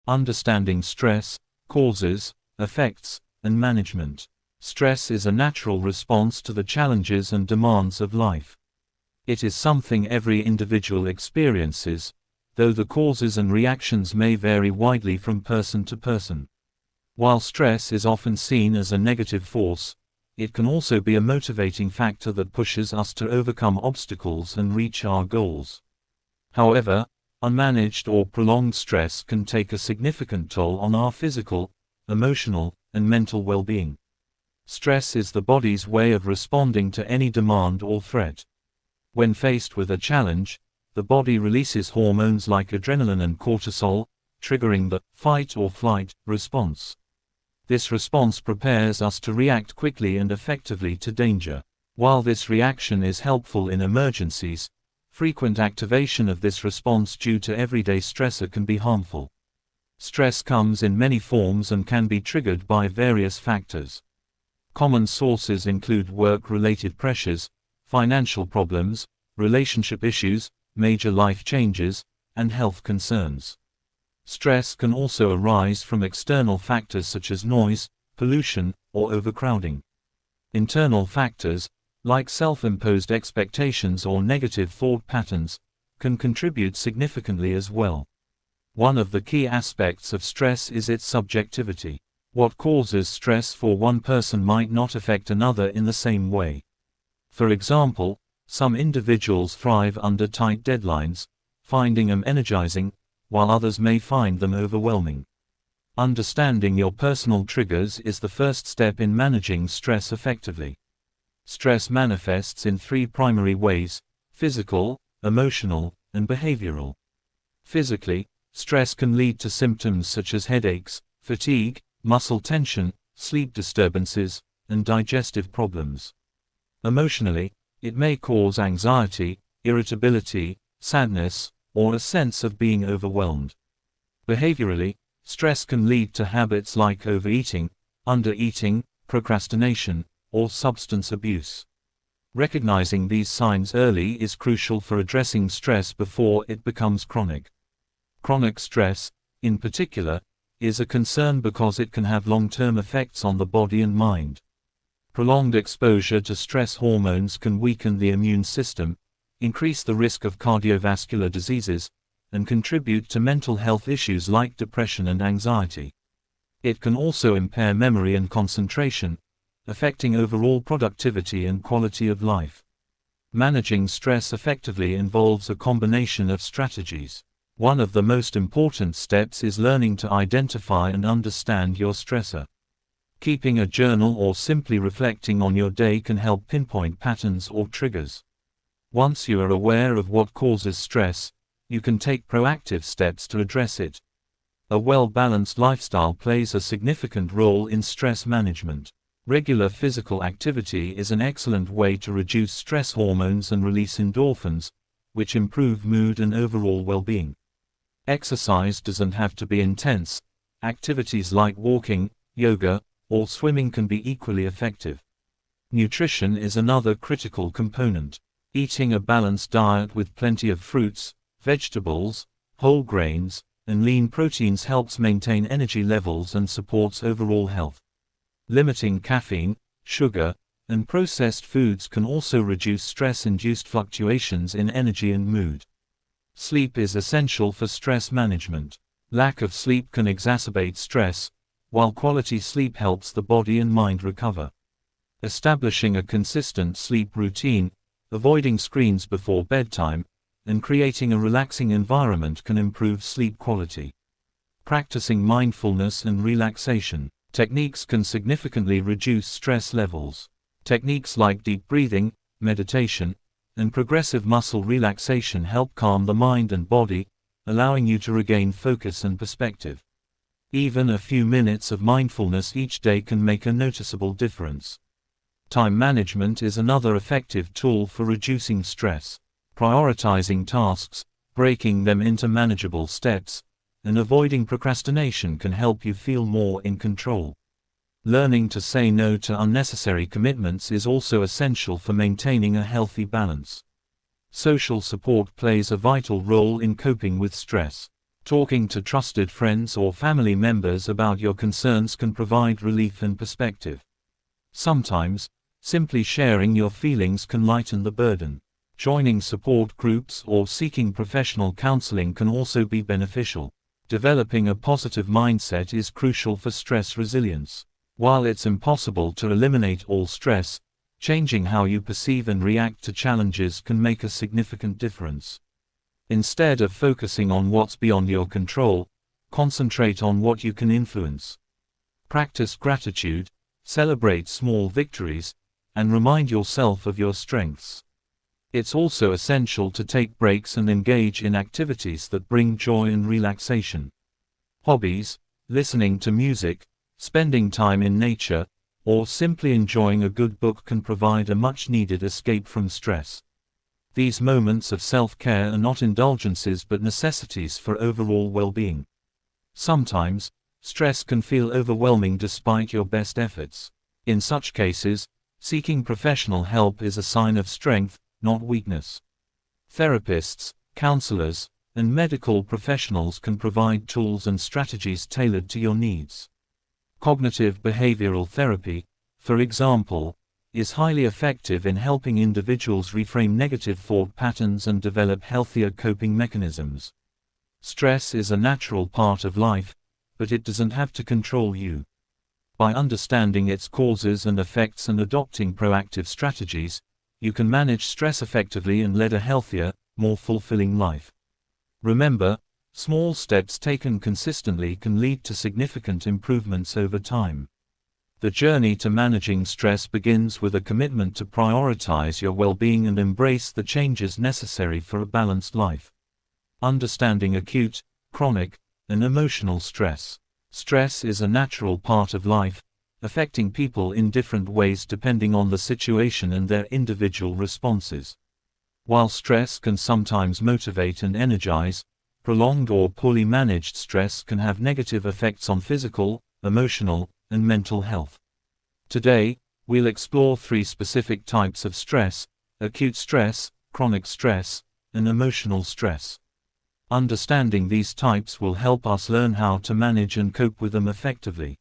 Understanding stress, causes, effects, and management. Stress is a natural response to the challenges and demands of life. It is something every individual experiences, though the causes and reactions may vary widely from person to person. While stress is often seen as a negative force, it can also be a motivating factor that pushes us to overcome obstacles and reach our goals. However, unmanaged or prolonged stress can take a significant toll on our physical, emotional, and mental well-being. Stress is the body's way of responding to any demand or threat. When faced with a challenge, the body releases hormones like adrenaline and cortisol, triggering the fight or flight response. This response prepares us to react quickly and effectively to danger. While this reaction is helpful in emergencies, frequent activation of this response due to everyday stressor can be harmful. Stress comes in many forms and can be triggered by various factors. Common sources include work-related pressures, financial problems, relationship issues, major life changes, and health concerns. Stress can also arise from external factors such as noise, pollution, or overcrowding. Internal factors, like self-imposed expectations or negative thought patterns, can contribute significantly as well. One of the key aspects of stress is its subjectivity. What causes stress for one person might not affect another in the same way. For example, some individuals thrive under tight deadlines, finding them energizing, while others may find them overwhelming. Understanding your personal triggers is the first step in managing stress effectively. Stress manifests in three primary ways: physical, emotional, and behavioral. Physically, stress can lead to symptoms such as headaches, fatigue, muscle tension, sleep disturbances, and digestive problems. Emotionally, it may cause anxiety, irritability, sadness, or a sense of being overwhelmed. Behaviorally, stress can lead to habits like overeating, undereating, procrastination, or substance abuse. Recognizing these signs early is crucial for addressing stress before it becomes chronic. Chronic stress, in particular, is a concern because it can have long-term effects on the body and mind. Prolonged exposure to stress hormones can weaken the immune system, increase the risk of cardiovascular diseases, and contribute to mental health issues like depression and anxiety. It can also impair memory and concentration, affecting overall productivity and quality of life. Managing stress effectively involves a combination of strategies. One of the most important steps is learning to identify and understand your stressor. Keeping a journal or simply reflecting on your day can help pinpoint patterns or triggers. Once you are aware of what causes stress, you can take proactive steps to address it. A well-balanced lifestyle plays a significant role in stress management. Regular physical activity is an excellent way to reduce stress hormones and release endorphins, which improve mood and overall well-being. Exercise doesn't have to be intense. Activities like walking, yoga, or swimming can be equally effective. Nutrition is another critical component. Eating a balanced diet with plenty of fruits, vegetables, whole grains, and lean proteins helps maintain energy levels and supports overall health. Limiting caffeine, sugar, and processed foods can also reduce stress-induced fluctuations in energy and mood. Sleep is essential for stress management. Lack of sleep can exacerbate stress, while quality sleep helps the body and mind recover. Establishing a consistent sleep routine, avoiding screens before bedtime, and creating a relaxing environment can improve sleep quality. Practicing mindfulness and relaxation techniques can significantly reduce stress levels. Techniques like deep breathing, meditation, and progressive muscle relaxation help calm the mind and body, allowing you to regain focus and perspective. Even a few minutes of mindfulness each day can make a noticeable difference. Time management is another effective tool for reducing stress. Prioritizing tasks, breaking them into manageable steps, and avoiding procrastination can help you feel more in control. Learning to say no to unnecessary commitments is also essential for maintaining a healthy balance. Social support plays a vital role in coping with stress. Talking to trusted friends or family members about your concerns can provide relief and perspective. Sometimes, simply sharing your feelings can lighten the burden. Joining support groups or seeking professional counseling can also be beneficial. Developing a positive mindset is crucial for stress resilience. While it's impossible to eliminate all stress, changing how you perceive and react to challenges can make a significant difference. Instead of focusing on what's beyond your control, concentrate on what you can influence. Practice gratitude, celebrate small victories, and remind yourself of your strengths. It's also essential to take breaks and engage in activities that bring joy and relaxation. Hobbies, listening to music, spending time in nature, or simply enjoying a good book can provide a much-needed escape from stress. These moments of self-care are not indulgences but necessities for overall well-being. Sometimes, stress can feel overwhelming despite your best efforts. In such cases, seeking professional help is a sign of strength, not weakness. Therapists, counselors, and medical professionals can provide tools and strategies tailored to your needs. Cognitive behavioral therapy, for example, is highly effective in helping individuals reframe negative thought patterns and develop healthier coping mechanisms. Stress is a natural part of life, but it doesn't have to control you. By understanding its causes and effects and adopting proactive strategies, you can manage stress effectively and lead a healthier, more fulfilling life. Remember, small steps taken consistently can lead to significant improvements over time. The journey to managing stress begins with a commitment to prioritize your well-being and embrace the changes necessary for a balanced life. Understanding acute, chronic, and emotional stress. Stress is a natural part of life, affecting people in different ways depending on the situation and their individual responses. While stress can sometimes motivate and energize, prolonged or poorly managed stress can have negative effects on physical, emotional, and mental health. Today, we'll explore 3 specific types of stress: acute stress, chronic stress, and emotional stress. Understanding these types will help us learn how to manage and cope with them effectively.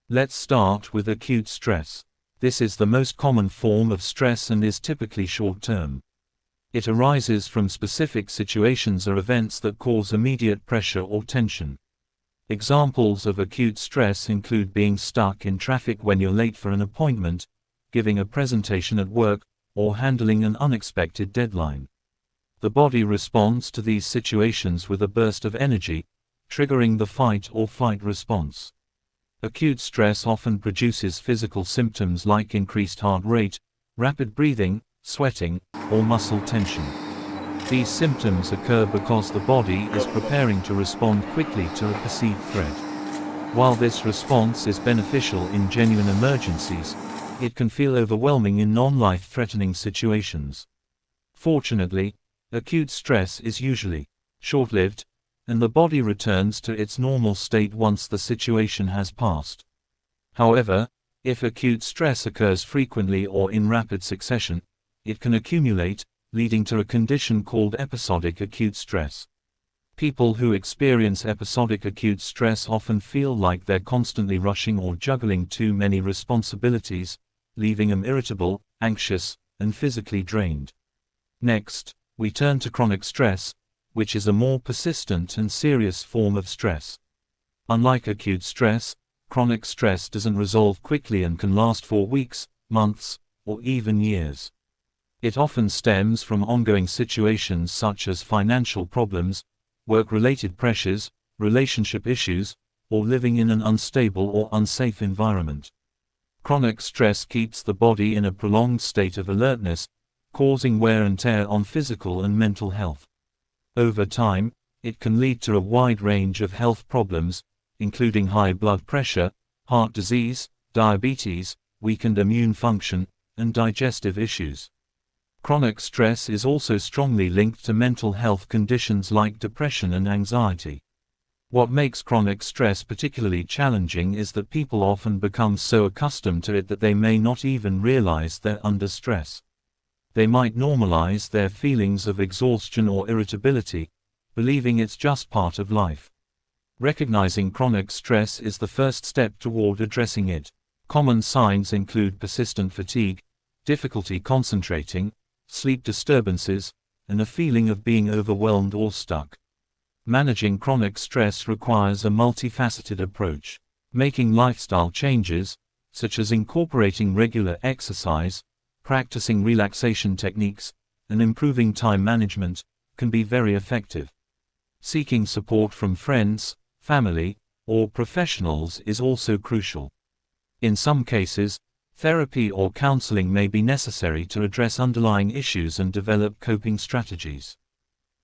Let's start with acute stress. This is the most common form of stress and is typically short-term. It arises from specific situations or events that cause immediate pressure or tension. Examples of acute stress include being stuck in traffic when you're late for an appointment, giving a presentation at work, or handling an unexpected deadline. The body responds to these situations with a burst of energy, triggering the fight or flight response. Acute stress often produces physical symptoms like increased heart rate, rapid breathing, sweating, or muscle tension. These symptoms occur because the body is preparing to respond quickly to a perceived threat. While this response is beneficial in genuine emergencies, it can feel overwhelming in non-life-threatening situations. Fortunately, acute stress is usually short-lived, and the body returns to its normal state once the situation has passed. However, if acute stress occurs frequently or in rapid succession, it can accumulate, leading to a condition called episodic acute stress. People who experience episodic acute stress often feel like they're constantly rushing or juggling too many responsibilities, leaving them irritable, anxious, and physically drained. Next, we turn to chronic stress, which is a more persistent and serious form of stress. Unlike acute stress, chronic stress doesn't resolve quickly and can last for weeks, months, or even years. It often stems from ongoing situations such as financial problems, work-related pressures, relationship issues, or living in an unstable or unsafe environment. Chronic stress keeps the body in a prolonged state of alertness, causing wear and tear on physical and mental health. Over time, it can lead to a wide range of health problems, including high blood pressure, heart disease, diabetes, weakened immune function, and digestive issues. Chronic stress is also strongly linked to mental health conditions like depression and anxiety. What makes chronic stress particularly challenging is that people often become so accustomed to it that they may not even realize they're under stress. They might normalize their feelings of exhaustion or irritability, believing it's just part of life. Recognizing chronic stress is the first step toward addressing it. Common signs include persistent fatigue, difficulty concentrating, sleep disturbances, and a feeling of being overwhelmed or stuck. Managing chronic stress requires a multifaceted approach. Making lifestyle changes, such as incorporating regular exercise, practicing relaxation techniques, and improving time management, can be very effective. Seeking support from friends, family, or professionals is also crucial. In some cases, therapy or counseling may be necessary to address underlying issues and develop coping strategies.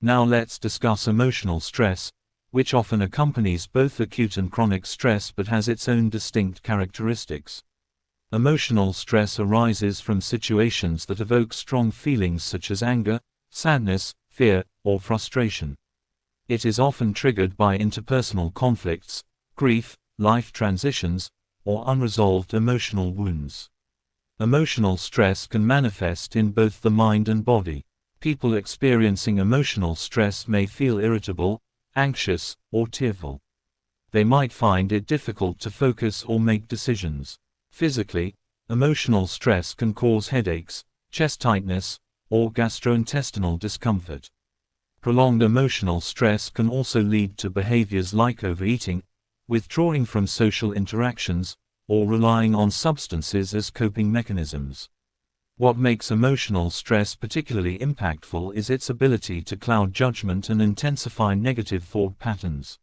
Now let's discuss emotional stress, which often accompanies both acute and chronic stress but has its own distinct characteristics. Emotional stress arises from situations that evoke strong feelings such as anger, sadness, fear, or frustration. It is often triggered by interpersonal conflicts, grief, life transitions, or unresolved emotional wounds. Emotional stress can manifest in both the mind and body. People experiencing emotional stress may feel irritable, anxious, or tearful. They might find it difficult to focus or make decisions. Physically, emotional stress can cause headaches, chest tightness, or gastrointestinal discomfort. Prolonged emotional stress can also lead to behaviors like overeating, withdrawing from social interactions, or relying on substances as coping mechanisms. What makes emotional stress particularly impactful is its ability to cloud judgment and intensify negative thought patterns.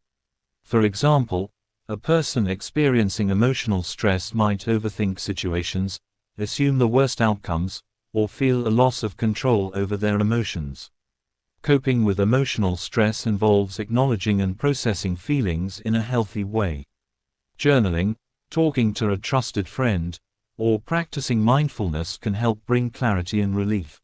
For example, a person experiencing emotional stress might overthink situations, assume the worst outcomes, or feel a loss of control over their emotions. Coping with emotional stress involves acknowledging and processing feelings in a healthy way. Journaling, talking to a trusted friend, or practicing mindfulness can help bring clarity and relief.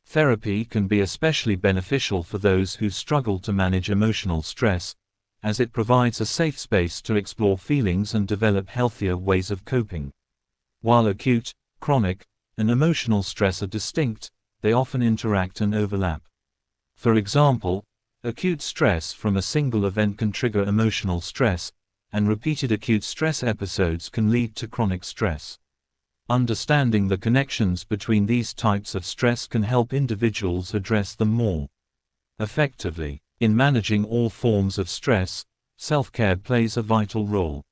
Therapy can be especially beneficial for those who struggle to manage emotional stress, as it provides a safe space to explore feelings and develop healthier ways of coping. While acute, chronic, and emotional stress are distinct, they often interact and overlap. For example, acute stress from a single event can trigger emotional stress, and repeated acute stress episodes can lead to chronic stress. Understanding the connections between these types of stress can help individuals address them more effectively. In managing all forms of stress, self-care plays a vital role.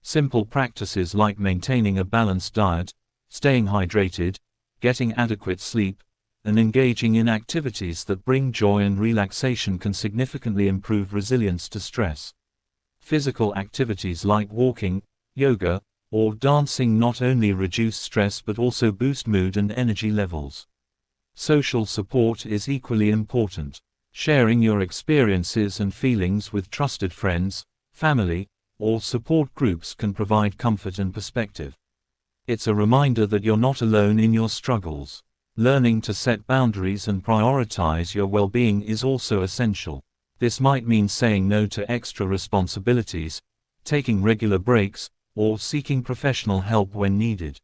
Simple practices like maintaining a balanced diet, staying hydrated, getting adequate sleep, and engaging in activities that bring joy and relaxation can significantly improve resilience to stress. Physical activities like walking, yoga, or dancing not only reduce stress but also boost mood and energy levels. Social support is equally important. Sharing your experiences and feelings with trusted friends, family, or support groups can provide comfort and perspective. It's a reminder that you're not alone in your struggles. Learning to set boundaries and prioritize your well-being is also essential. This might mean saying no to extra responsibilities, taking regular breaks, or seeking professional help when needed.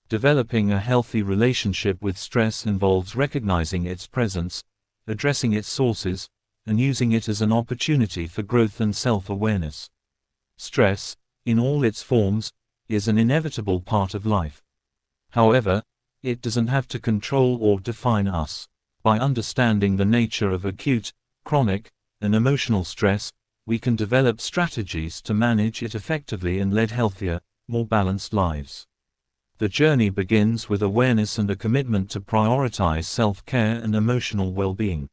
Developing a healthy relationship with stress involves recognizing its presence, addressing its sources, and using it as an opportunity for growth and self-awareness. Stress, in all its forms, is an inevitable part of life. However, it doesn't have to control or define us. By understanding the nature of acute, chronic, and emotional stress, we can develop strategies to manage it effectively and lead healthier, more balanced lives. The journey begins with awareness and a commitment to prioritize self-care and emotional well-being.